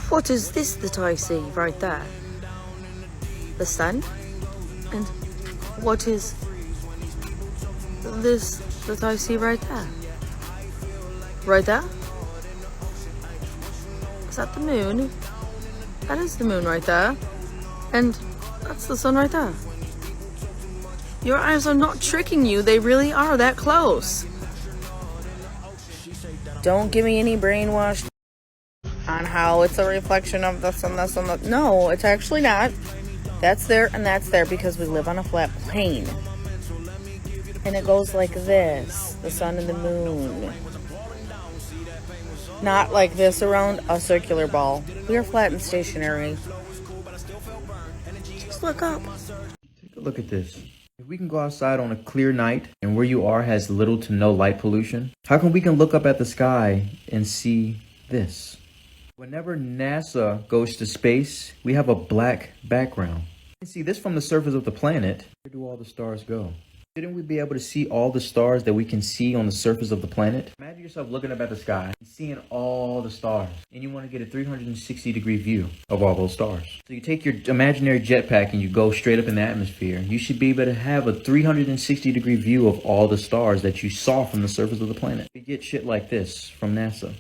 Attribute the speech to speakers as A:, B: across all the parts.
A: What is this that I see right there? The sun? And what is this that I see right there? Right there? Is that the moon? That is the moon right there. And that's the sun right there. Your eyes are not tricking you. They really are that close. Don't give me any brainwashed on how it's a reflection of this and this and that. No, it's actually not. That's there and that's there because we live on a flat plane. And it goes like this, the sun and the moon. Not like this around a circular ball. We are flat and stationary. Just look up.
B: Take a look at this. If we can go outside on a clear night and where you are has little to no light pollution, how come we can look up at the sky and see this? Whenever NASA goes to space, we have a black background. You can see this from the surface of the planet. Where do all the stars go? Shouldn't we be able to see all the stars that we can see on the surface of the planet? Imagine yourself looking up at the sky and seeing all the stars, and you want to get a 360-degree view of all those stars. So you take your imaginary jetpack and you go straight up in the atmosphere. You should be able to have a 360-degree view of all the stars that you saw from the surface of the planet. We get shit like this from NASA.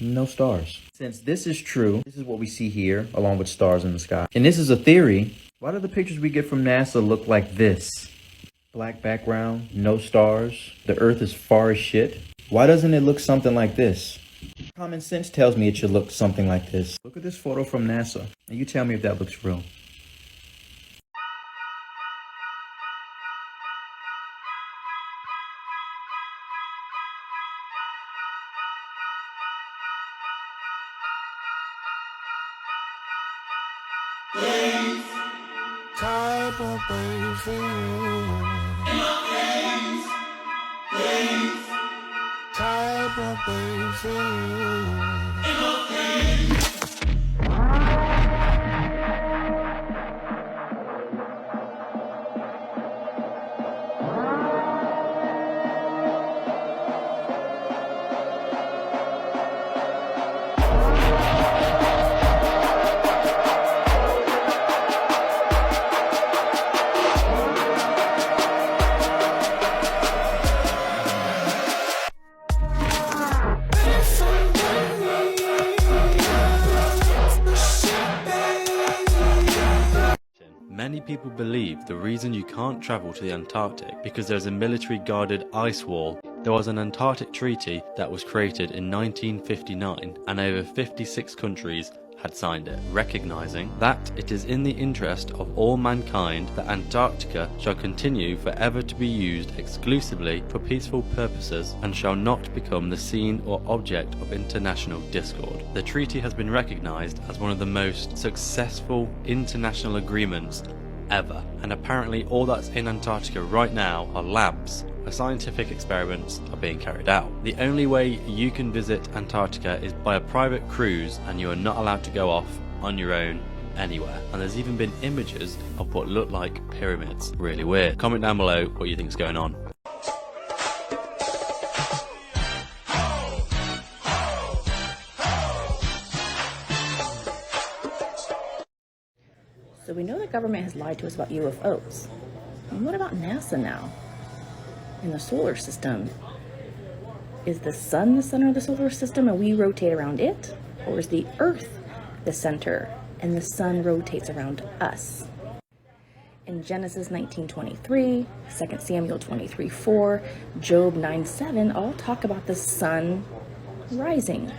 B: No stars. Since this is true, this is what we see here, along with stars in the sky. And this is a theory. Why do the pictures we get from NASA look like this? Black background, no stars, the earth is far as shit. Why doesn't it look something like this? Common sense tells me it should look something like this. Look at this photo from NASA, and you tell me if that looks real.
C: Type of way for you. Type of way for you.
D: Many people believe the reason you can't travel to the Antarctic because there's a military guarded ice wall. There was an Antarctic treaty that was created in 1959 and over 56 countries had signed it, recognizing that it is in the interest of all mankind that Antarctica shall continue forever to be used exclusively for peaceful purposes and shall not become the scene or object of international discord. The treaty has been recognized as one of the most successful international agreements ever, and apparently all that's in Antarctica right now are labs where scientific experiments are being carried out. The only way you can visit Antarctica is by a private cruise, and you are not allowed to go off on your own anywhere. And there's even been images of what look like pyramids. Really weird. Comment down below what you think is going on.
A: So we know the government has lied to us about UFOs. And what about NASA now? In the solar system, is the sun the center of the solar system and we rotate around it? Or is the earth the center and the sun rotates around us? In Genesis 19:23, 2 Samuel 23:4, Job 9:7 all talk about the sun rising.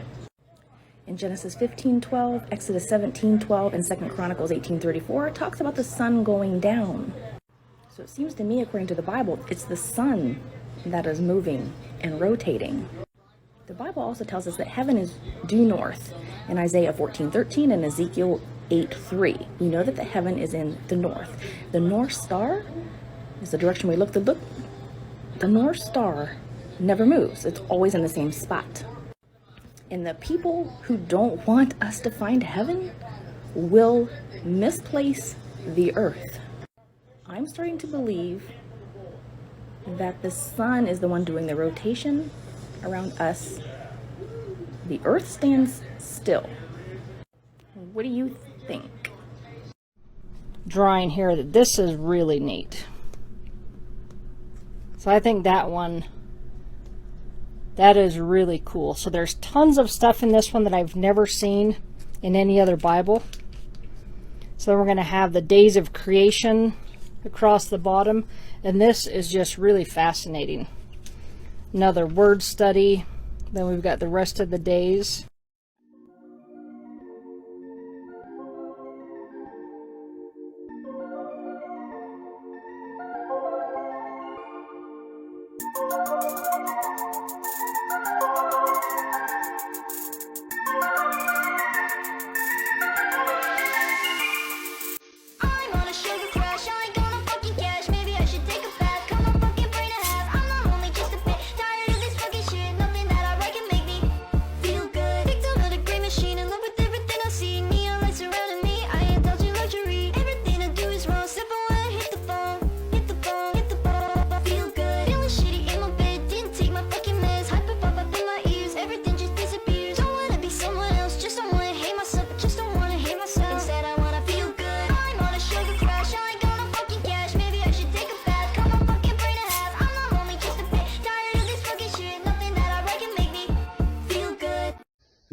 A: In Genesis 15:12, Exodus 17:12, and 2 Chronicles 18:34, it talks about the sun going down. So it seems to me, according to the Bible, it's the sun that is moving and rotating. The Bible also tells us that heaven is due north in Isaiah 14:13 and Ezekiel 8:3. We know that the heaven is in the north. The North Star is the direction we look. The North Star never moves. It's always in the same spot. And the people who don't want us to find heaven will misplace the earth. I'm starting to believe that the sun is the one doing the rotation around us. The earth stands still. What do you think?
E: Drawing here that this is really neat. So I think that one, that is really cool. So there's tons of stuff in this one that I've never seen in any other Bible. So we're going to have the days of creation across the bottom, and this is just really fascinating. Another word study. Then we've got the rest of the days.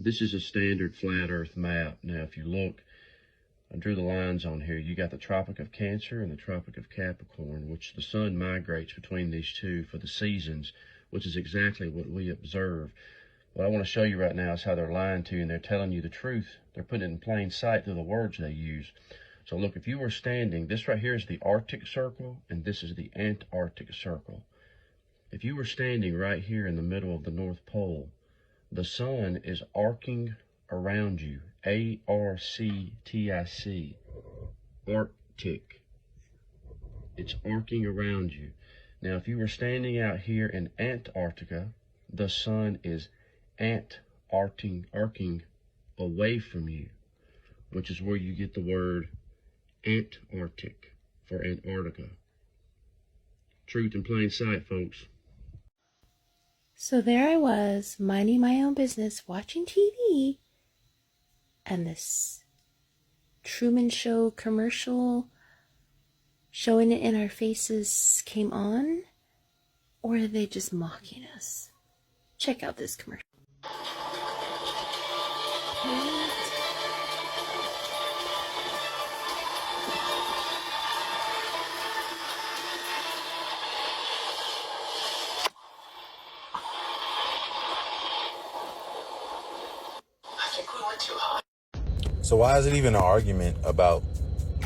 F: This is a standard flat earth map. Now if you look, I drew the lines on here. You got the Tropic of Cancer and the Tropic of Capricorn, which the sun migrates between these two for the seasons, which is exactly what we observe. What I want to show you right now is how they're lying to you, and they're telling you the truth. They're putting it in plain sight through the words they use. So look, if you were standing, this right here is the Arctic Circle, and this is the Antarctic Circle. If you were standing right here in the middle of the North Pole, the sun is arcing around you. A-R-C-T-I-C. Arctic. It's arcing around you. Now, if you were standing out here in Antarctica, the sun is arcing away from you, which is where you get the word Antarctic for Antarctica. Truth in plain sight, folks.
G: So there I was, minding my own business, watching TV, and this Truman Show commercial showing it in our faces came on? Or are they just mocking us? Check out this commercial.
H: So why is it even an argument about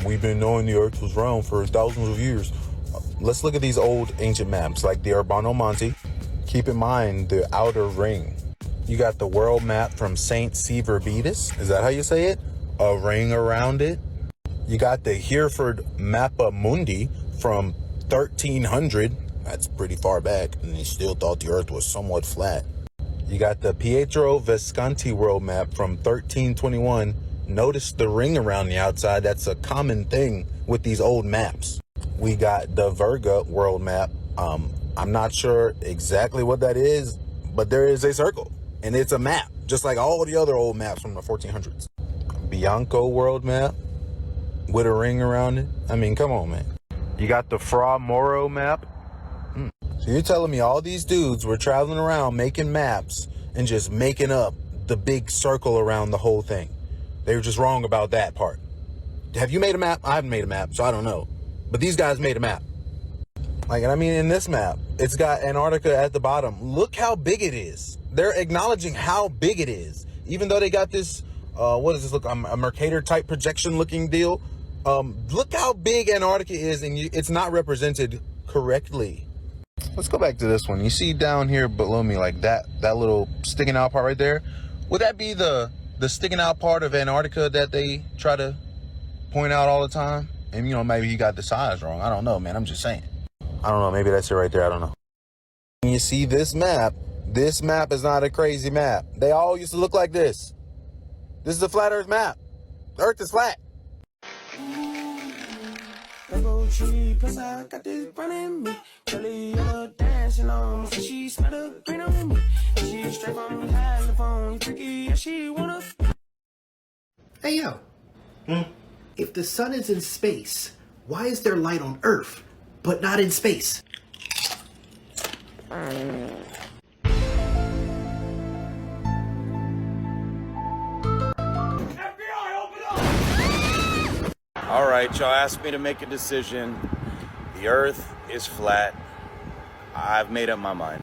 H: we've been knowing the earth was round for thousands of years? Let's look at these old ancient maps like the Urbano Monte. Keep in mind the outer ring. You got the world map from Saint Severbitus. Is that how you say it? A ring around it. You got the Hereford Mappa Mundi from 1300. That's pretty far back, and they still thought the earth was somewhat flat. You got the Pietro Visconti world map from 1321. Notice the ring around the outside. That's a common thing with these old maps. We got the Virga world map. I'm not sure exactly what that is, but there is a circle, and it's a map, just like all the other old maps from the 1400s. Bianco world map with a ring around it. I mean, come on, man. You got the Fra Moro map. So you're telling me all these dudes were traveling around making maps and just making up the big circle around the whole thing? They were just wrong about that part. Have you made a map? I haven't made a map, so I don't know. But these guys made a map. Like, I mean, in this map, it's got Antarctica at the bottom. Look how big it is. They're acknowledging how big it is. Even though they got this, what does this look, a Mercator type projection looking deal. Look how big Antarctica is, and it's not represented correctly. Let's go back to this one. You see down here below me, like that little sticking out part right there? Would that be the sticking out part of Antarctica that they try to point out all the time? And, you know, maybe you got the size wrong. I don't know, man. I'm just saying. I don't know. Maybe that's it right there. I don't know. When you see this map is not a crazy map. They all used to look like this. This is a flat earth map. The earth is flat.
C: Plus I got this running me. Kelly yellow dancing on me. She smell the green on me. She straight from California. Freaky, yeah, she wanna.
I: Hey, yo. If the sun is in space, why is there light on Earth, but not in space?
J: All right, y'all asked me to make a decision. The Earth is flat. I've made up my mind.